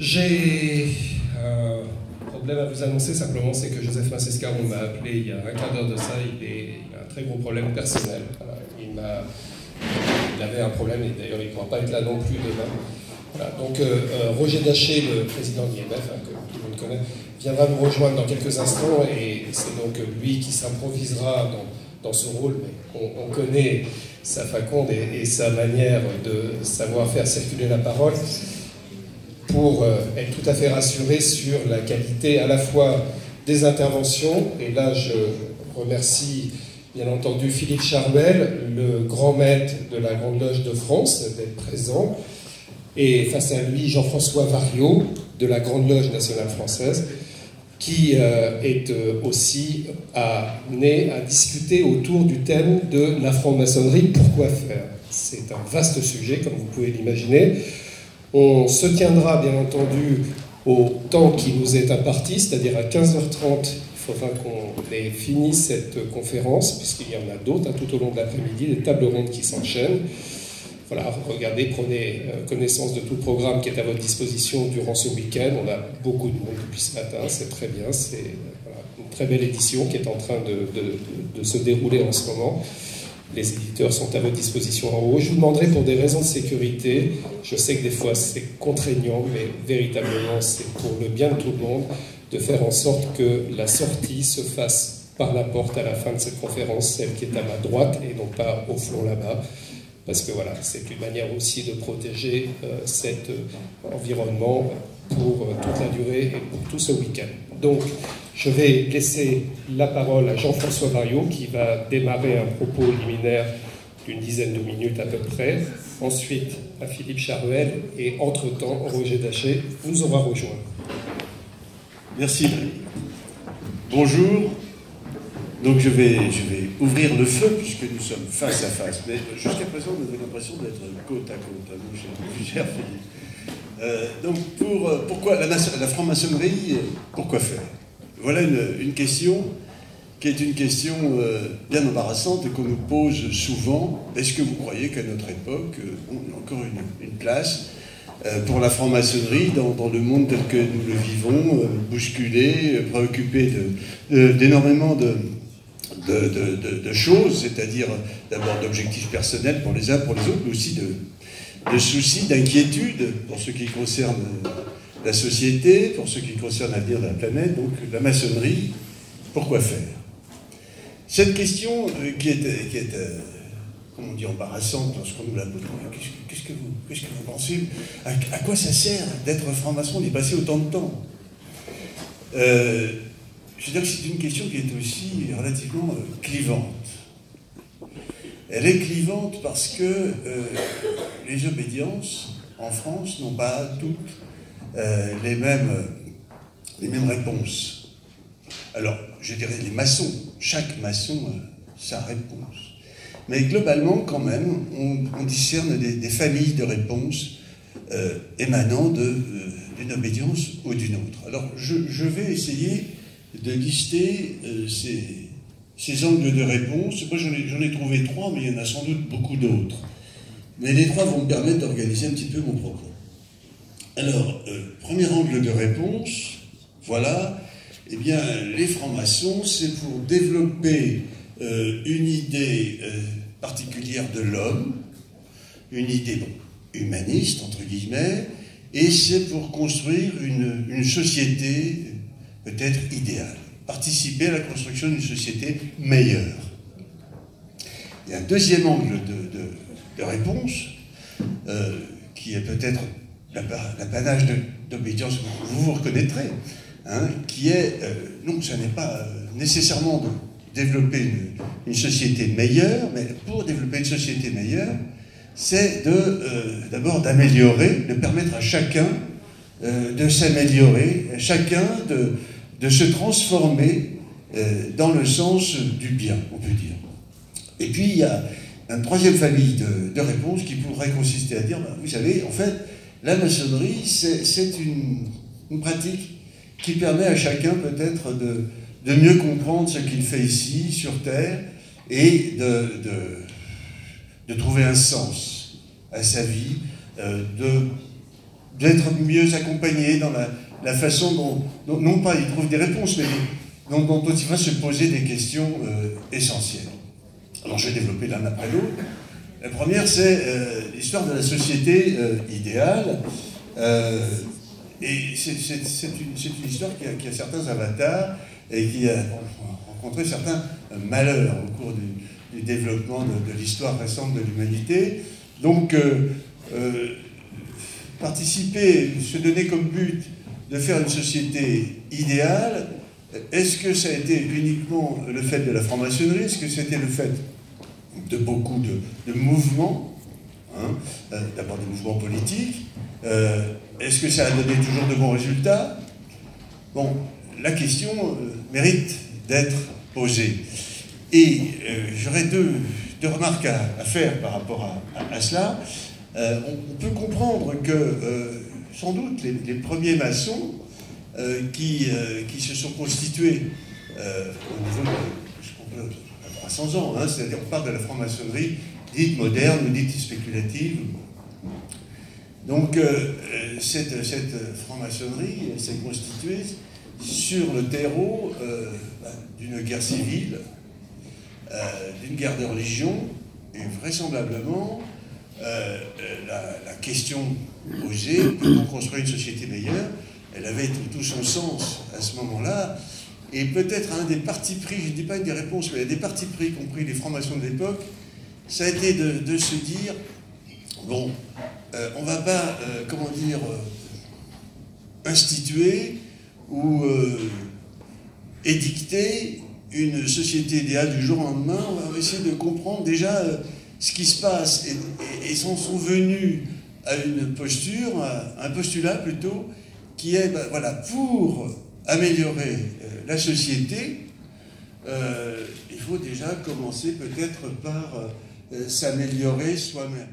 J'ai un problème à vous annoncer simplement, c'est que Joseph Massescaron m'a appelé il y a un quart d'heure de ça, il a un très gros problème personnel. Voilà, il avait un problème et d'ailleurs il ne pourra pas être là non plus demain. Voilà, donc Roger Daché, le président de l'IMF, que tout le monde connaît, viendra nous rejoindre dans quelques instants et c'est donc lui qui s'improvisera dans ce rôle, mais on connaît sa faconde et sa manière de savoir faire circuler la parole pour être tout à fait rassuré sur la qualité à la fois des interventions, et là je remercie bien entendu Philippe Charuel, le grand maître de la Grande Loge de France, d'être présent, et face à lui Jean-François Variot de la Grande Loge nationale française, qui est aussi amené à discuter autour du thème de la franc-maçonnerie, pourquoi faire. C'est un vaste sujet, comme vous pouvez l'imaginer. On se tiendra bien entendu au temps qui nous est imparti, c'est-à-dire à 15h30, il faudra qu'on ait fini cette conférence, puisqu'il y en a d'autres tout au long de l'après-midi, des tables rondes qui s'enchaînent. Voilà, regardez, prenez connaissance de tout le programme qui est à votre disposition durant ce week-end. On a beaucoup de monde depuis ce matin, c'est très bien, c'est une très belle édition qui est en train de se dérouler en ce moment. Les éditeurs sont à votre disposition en haut. Je vous demanderai pour des raisons de sécurité, je sais que des fois c'est contraignant, mais véritablement c'est pour le bien de tout le monde, de faire en sorte que la sortie se fasse par la porte à la fin de cette conférence, celle qui est à ma droite et non pas au fond là-bas. Parce que voilà, c'est une manière aussi de protéger cet environnement pour toute la durée et pour tout ce week-end. Donc, je vais laisser la parole à Jean-François Variot qui va démarrer un propos liminaire d'une dizaine de minutes à peu près. Ensuite, à Philippe Charuel et entre-temps, Roger Daché nous aura rejoint. Merci. Bonjour. Donc je vais ouvrir le feu puisque nous sommes face à face. Mais jusqu'à présent, on avait l'impression d'être côte à côte, mon cher Philippe. Donc pourquoi la franc-maçonnerie, pourquoi faire? Voilà une question qui est une question bien embarrassante et qu'on nous pose souvent. Est-ce que vous croyez qu'à notre époque, on a encore une place pour la franc-maçonnerie dans le monde tel que nous le vivons, bousculé, préoccupé d'énormément de choses, c'est-à-dire d'abord d'objectifs personnels pour les uns, pour les autres, mais aussi de soucis, d'inquiétudes pour ce qui concerne la société, pour ce qui concerne l'avenir de la planète, donc la maçonnerie, pourquoi faire? Cette question qui est comment on dit, embarrassante lorsqu'on nous la pose, qu'est-ce que vous pensez? À quoi ça sert d'être franc-maçon, d'y passer autant de temps? Je veux dire que c'est une question qui est aussi relativement clivante. Elle est clivante parce que les obédiences en France n'ont pas toutes les mêmes réponses. Alors, je dirais les maçons, chaque maçon a sa réponse. Mais globalement, quand même, on discerne des familles de réponses émanant d'une obédience ou d'une autre. Alors, je vais essayer de lister ces angles de réponse. Moi, j'en ai trouvé 3, mais il y en a sans doute beaucoup d'autres. Mais les 3 vont me permettre d'organiser un petit peu mon propos. Alors, premier angle de réponse, voilà, eh bien, les francs-maçons, c'est pour développer une idée particulière de l'homme, une idée humaniste, entre guillemets, et c'est pour construire une société peut-être idéale, participer à la construction d'une société meilleure. Il y a un deuxième angle de réponse, qui est peut-être l'apanage d'obédience, vous vous reconnaîtrez, hein, qui est, non, ce n'est pas nécessairement de développer une société meilleure, mais pour développer une société meilleure, c'est d'abord d'améliorer, de permettre à chacun de s'améliorer, chacun de se transformer dans le sens du bien, on peut dire. Et puis, il y a une troisième famille de réponses qui pourrait consister à dire, ben, vous savez, en fait, la maçonnerie, c'est une pratique qui permet à chacun peut-être de mieux comprendre ce qu'il fait ici, sur Terre, et de trouver un sens à sa vie, de d'être mieux accompagné dans la façon dont non pas il trouve des réponses, mais dont il va se poser des questions essentielles. Alors je vais développer l'un après l'autre. La première, c'est l'histoire de la société idéale. Et c'est une histoire qui a certains avatars et qui a rencontré certains malheurs au cours du développement de l'histoire récente de l'humanité. Donc, participer, se donner comme but de faire une société idéale, est-ce que ça a été uniquement le fait de la franc-maçonnerie? Est-ce que c'était le fait de beaucoup de mouvements, hein, d'abord des mouvements politiques? Est-ce que ça a donné toujours de bons résultats? Bon, la question mérite d'être posée. Et j'aurais deux remarques à faire par rapport à cela. On peut comprendre que, sans doute, les premiers maçons qui se sont constitués au niveau de 300 ans, hein, c'est-à-dire on parle de la franc-maçonnerie dite moderne ou dite spéculative. Donc cette franc-maçonnerie s'est constituée sur le terreau d'une guerre civile, d'une guerre de religion, et vraisemblablement la question posée, peut-on construire une société meilleure, elle avait tout son sens à ce moment-là, et peut-être un des partis pris, je ne dis pas une des réponses, mais il y a des partis pris, y compris les francs-maçons de l'époque, ça a été de se dire, bon, on ne va pas, comment dire, instituer ou édicter une société idéale du jour au lendemain. On va essayer de comprendre déjà ce qui se passe et s'en sont venus à une posture, à un postulat plutôt, qui est, voilà, pour améliorer la société, il faut déjà commencer peut-être par s'améliorer soi-même.